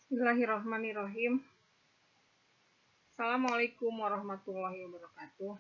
Bismillahirrahmanirrahim. Assalamualaikum warahmatullahi wabarakatuh.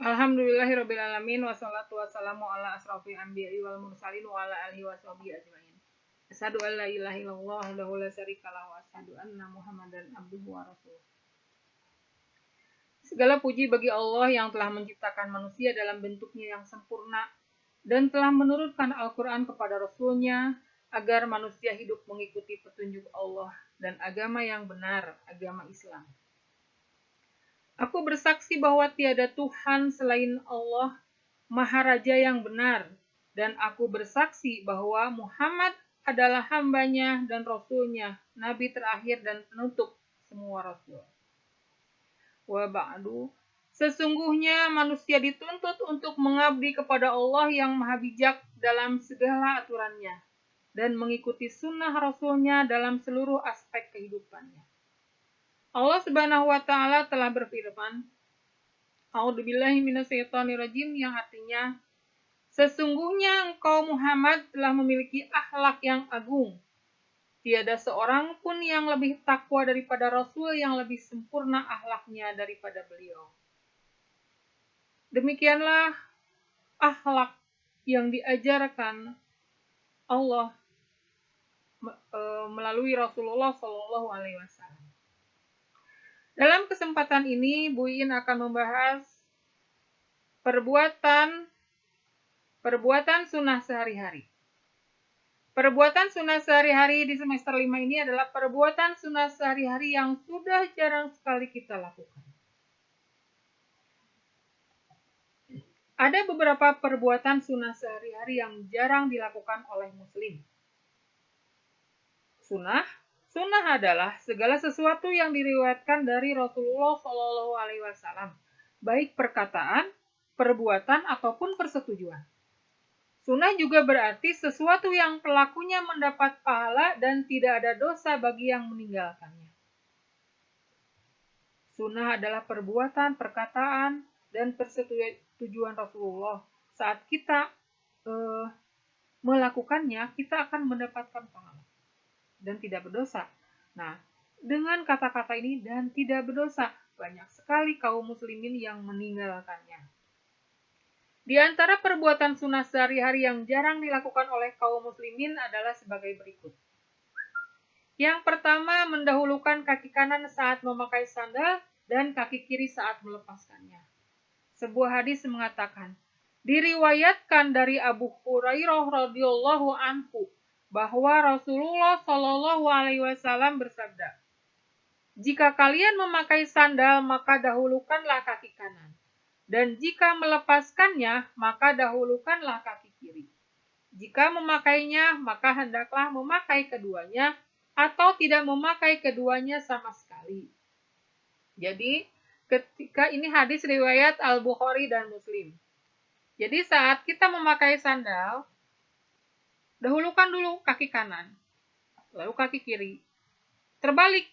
Alhamdulillahirrabbilalamin. Wassalatu wassalamu ala asrafil anbiya'i wal mursalin wa ala alihi wa sahbihi ajma'in. Asyhadu an la ilaha illallah wahdahu la syarikalah wa asyhadu anna Muhammadan abduhu wa rasuluh. Segala puji bagi Allah yang telah menciptakan manusia dalam bentuknya yang sempurna dan telah menurunkan Al-Quran kepada Rasul-Nya agar manusia hidup mengikuti petunjuk Allah dan agama yang benar, agama Islam. Aku bersaksi bahwa tiada Tuhan selain Allah, Maharaja yang benar, dan aku bersaksi bahwa Muhammad adalah hambanya dan Rasul-Nya, Nabi terakhir dan penutup semua Rasul. Wa ba'du, sesungguhnya manusia dituntut untuk mengabdi kepada Allah yang maha bijak dalam segala aturannya dan mengikuti sunnah Rasul-Nya dalam seluruh aspek kehidupannya. Allah Subhanahu wa Ta'ala telah berfirman, A'udzubillahi minasyaitonirrajim, yang artinya, sesungguhnya engkau Muhammad telah memiliki akhlak yang agung. Tiada seorang pun yang lebih takwa daripada Rasul yang lebih sempurna akhlaknya daripada beliau. Demikianlah akhlak yang diajarkan Allah melalui Rasulullah Shallallahu Alaihi Wasallam. Dalam kesempatan ini, Bu Iin akan membahas perbuatan sunnah sehari-hari. Perbuatan sunnah sehari-hari di semester 5 ini adalah perbuatan sunnah sehari-hari yang sudah jarang sekali kita lakukan. Ada beberapa perbuatan sunnah sehari-hari yang jarang dilakukan oleh muslim. Sunnah adalah segala sesuatu yang diriwayatkan dari Rasulullah Shallallahu Alaihi Wasallam, baik perkataan, perbuatan ataupun persetujuan. Sunnah juga berarti sesuatu yang pelakunya mendapat pahala dan tidak ada dosa bagi yang meninggalkannya. Sunnah adalah perbuatan, perkataan, dan persetujuan Rasulullah. Saat kita melakukannya, kita akan mendapatkan pahala dan tidak berdosa. Nah, dengan kata-kata ini dan tidak berdosa, banyak sekali kaum muslimin yang meninggalkannya. Di antara perbuatan sunnah sehari-hari yang jarang dilakukan oleh kaum muslimin adalah sebagai berikut. Yang pertama, mendahulukan kaki kanan saat memakai sandal dan kaki kiri saat melepaskannya. Sebuah hadis mengatakan, diriwayatkan dari Abu Hurairah radhiyallahu anhu bahwa Rasulullah Shallallahu Alaihi Wasallam bersabda, jika kalian memakai sandal maka dahulukanlah kaki kanan, dan jika melepaskannya maka dahulukanlah kaki kiri. Jika memakainya maka hendaklah memakai keduanya atau tidak memakai keduanya sama sekali. Jadi ketika ini hadis riwayat Al-Bukhari dan Muslim. Jadi saat kita memakai sandal, dahulukan dulu kaki kanan, lalu kaki kiri. Terbalik,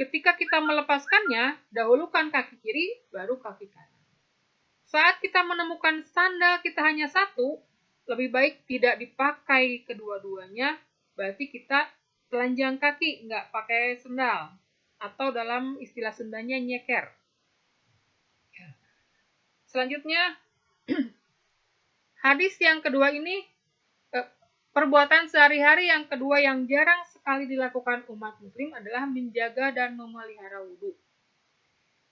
ketika kita melepaskannya, dahulukan kaki kiri, baru kaki kanan. Saat kita menemukan sandal kita hanya satu, lebih baik tidak dipakai kedua-duanya, berarti kita telanjang kaki, nggak pakai sandal. Atau dalam istilah Sundanya nyeker. Selanjutnya, hadis yang kedua ini, perbuatan sehari-hari yang kedua yang jarang sekali dilakukan umat muslim adalah menjaga dan memelihara wudhu.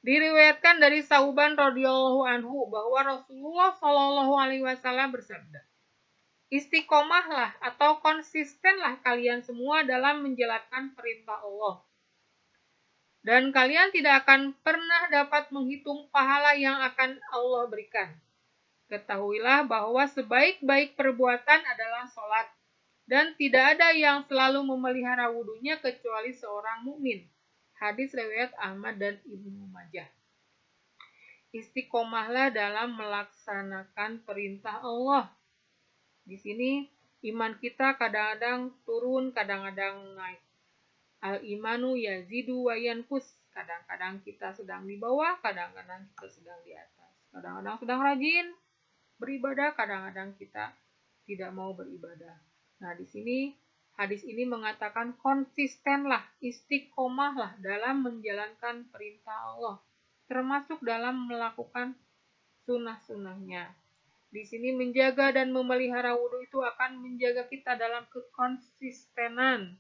Diriwayatkan dari Sauban radhiyallahu anhu bahwa Rasulullah Shallallahu Alaihi Wasallam bersabda, istiqomahlah atau konsistenlah kalian semua dalam menjalankan perintah Allah. Dan kalian tidak akan pernah dapat menghitung pahala yang akan Allah berikan. Ketahuilah bahwa sebaik-baik perbuatan adalah sholat, dan tidak ada yang selalu memelihara wudunya kecuali seorang mukmin. Hadis riwayat Ahmad dan Ibnu Majah. Istiqomahlah dalam melaksanakan perintah Allah. Di sini iman kita kadang-kadang turun, kadang-kadang naik. Al-imanu yazidu wa yanqus. Kadang-kadang kita sedang di bawah, kadang-kadang kita sedang di atas. Kadang-kadang sedang rajin beribadah, kadang-kadang kita tidak mau beribadah. Nah, di sini Hadis ini mengatakan konsistenlah, istiqomahlah dalam menjalankan perintah Allah, termasuk dalam melakukan sunnah-sunnahnya. Di sini menjaga dan memelihara wudhu itu akan menjaga kita dalam kekonsistenan,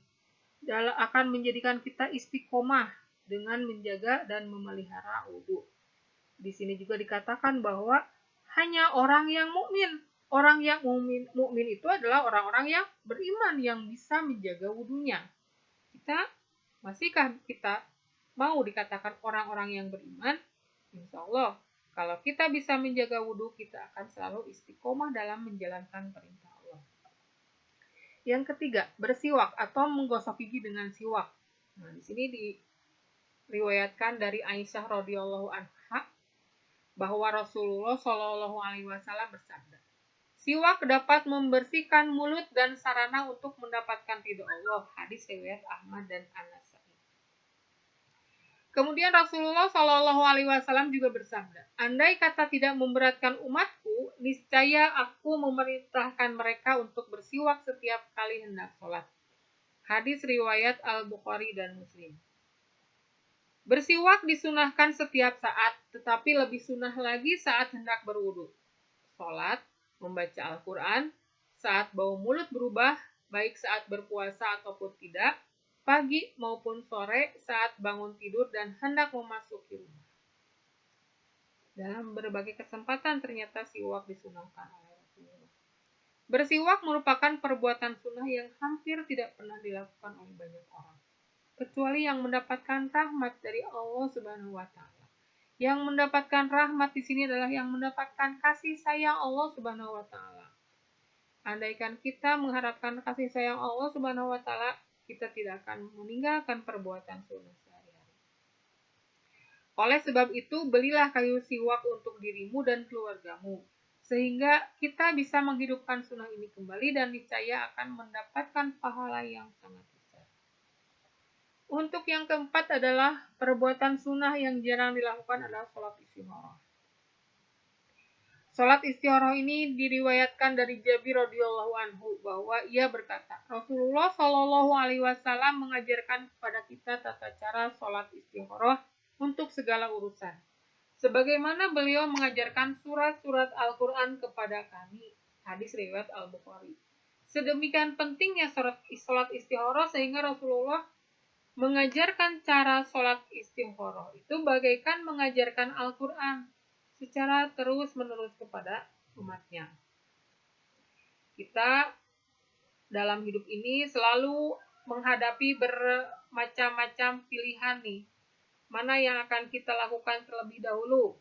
akan menjadikan kita istiqomah dengan menjaga dan memelihara wudhu. Di sini juga dikatakan bahwa hanya orang yang mukmin, mukmin itu adalah orang-orang yang beriman yang bisa menjaga wudhunya. Masihkah kita mau dikatakan orang-orang yang beriman? Insya Allah, kalau kita bisa menjaga wudhu, kita akan selalu istiqomah dalam menjalankan perintah Allah. Yang ketiga, bersiwak atau menggosok gigi dengan siwak. Nah, di sini diriwayatkan dari Aisyah radhiyallahu anha bahwa Rasulullah Shallallahu alaihi wasallam bersabda, siwak dapat membersihkan mulut dan sarana untuk mendapatkan ridho Allah. Hadis riwayat Ahmad dan An-Nasai. Kemudian Rasulullah Shallallahu alaihi wasallam juga bersabda, andai kata tidak memberatkan umatku, niscaya aku memerintahkan mereka untuk bersiwak setiap kali hendak sholat. Hadis riwayat Al-Bukhari dan Muslim. Bersiwak disunahkan setiap saat, tetapi lebih sunnah lagi saat hendak berwudu, sholat, membaca Al-Quran, saat bau mulut berubah, baik saat berpuasa ataupun tidak, pagi maupun sore saat bangun tidur dan hendak memasuki rumah. Dalam berbagai kesempatan ternyata siwak disunahkan oleh Rasulullah. Bersiwak merupakan perbuatan sunnah yang hampir tidak pernah dilakukan oleh banyak orang, kecuali yang mendapatkan rahmat dari Allah Subhanahu wa taala. Yang mendapatkan rahmat di sini adalah yang mendapatkan kasih sayang Allah Subhanahu wa taala. Andaikan kita mengharapkan kasih sayang Allah Subhanahu wa taala, kita tidak akan meninggalkan perbuatan sunnah sehari-hari. Oleh sebab itu, belilah kayu siwak untuk dirimu dan keluargamu, sehingga kita bisa menghidupkan sunnah ini kembali dan niscaya akan mendapatkan pahala yang sangat besar. Untuk yang keempat adalah perbuatan sunnah yang jarang dilakukan adalah sholat istikharah. Sholat istikharah ini diriwayatkan dari Jabir radhiyallahu anhu bahwa ia berkata, Rasulullah Shallallahu alaihi wasallam mengajarkan kepada kita tata cara sholat istikharah untuk segala urusan. Sebagaimana beliau mengajarkan surat-surat Al-Quran kepada kami. Hadis riwayat Al-Bukhari. Sedemikian pentingnya sholat istikharah sehingga Rasulullah mengajarkan cara sholat istikharah itu bagaikan mengajarkan Al-Quran secara terus-menerus kepada umatnya. Kita dalam hidup ini selalu menghadapi bermacam-macam pilihan nih. Mana yang akan kita lakukan terlebih dahulu?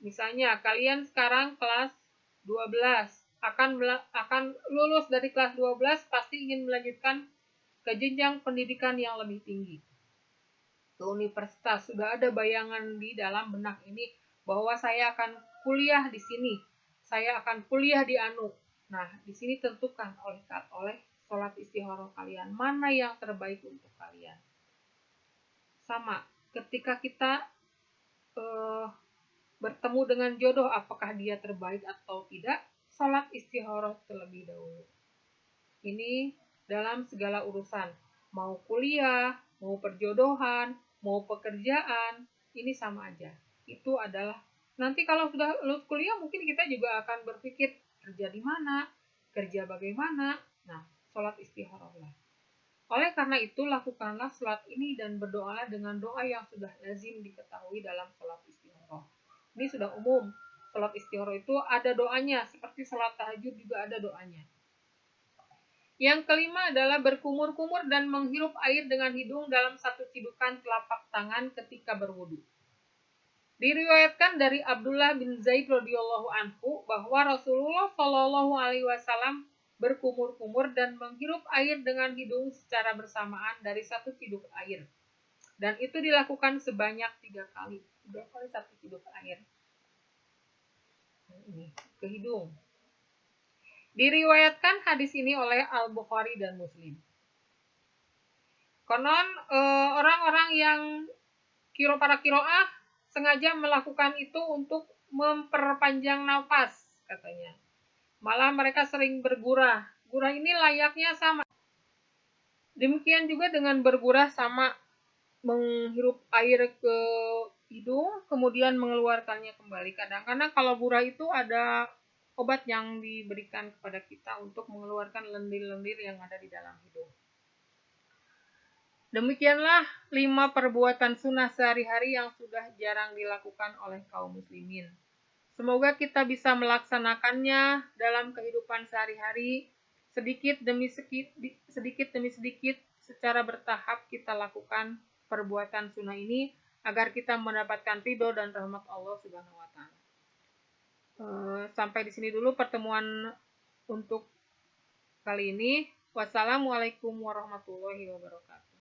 Misalnya, kalian sekarang kelas 12, akan lulus dari kelas 12, pasti ingin melanjutkan ke jenjang pendidikan yang lebih tinggi. Ke universitas, sudah ada bayangan di dalam benak ini, bahwa saya akan kuliah di sini, saya akan kuliah di anu. Nah, di sini tentukan oleh sholat istikharah kalian, mana yang terbaik untuk kalian. Sama, ketika kita bertemu dengan jodoh, apakah dia terbaik atau tidak, sholat istikharah terlebih dahulu. Ini dalam segala urusan, mau kuliah, mau perjodohan, mau pekerjaan, ini sama aja. Itu adalah nanti kalau sudah lulus kuliah mungkin kita juga akan berpikir kerja di mana, kerja bagaimana. Nah, sholat istikharah lah. Oleh karena itu lakukanlah sholat ini dan berdoalah dengan doa yang sudah lazim diketahui dalam sholat istikharah. Ini sudah umum. Sholat istikharah itu ada doanya, seperti sholat tahajud juga ada doanya. Yang kelima adalah berkumur-kumur dan menghirup air dengan hidung dalam satu cidukan telapak tangan ketika berwudu. Diriwayatkan dari Abdullah bin Zaid radhiyallahu anhu bahwa Rasulullah Shallallahu alaihi wasallam berkumur-kumur dan menghirup air dengan hidung secara bersamaan dari satu ciduk air. Dan itu dilakukan sebanyak 3 kali. 3 kali satu ciduk air. Ini ke hidung. Diriwayatkan hadis ini oleh Al-Bukhari dan Muslim. Konon orang-orang yang para kiroah sengaja melakukan itu untuk memperpanjang nafas, katanya. Malah mereka sering bergurah. Gurah ini layaknya sama Demikian juga dengan bergurah, sama menghirup air ke hidung, kemudian mengeluarkannya kembali. Kadang-kadang kalau gurah itu ada obat yang diberikan kepada kita untuk mengeluarkan lendir-lendir yang ada di dalam hidung. Demikianlah 5 perbuatan sunnah sehari-hari yang sudah jarang dilakukan oleh kaum muslimin. Semoga kita bisa melaksanakannya dalam kehidupan sehari-hari, sedikit demi sedikit secara bertahap kita lakukan perbuatan sunnah ini agar kita mendapatkan ridho dan rahmat Allah Subhanahu wa taala. Sampai di sini dulu pertemuan untuk kali ini. Wassalamualaikum warahmatullahi wabarakatuh.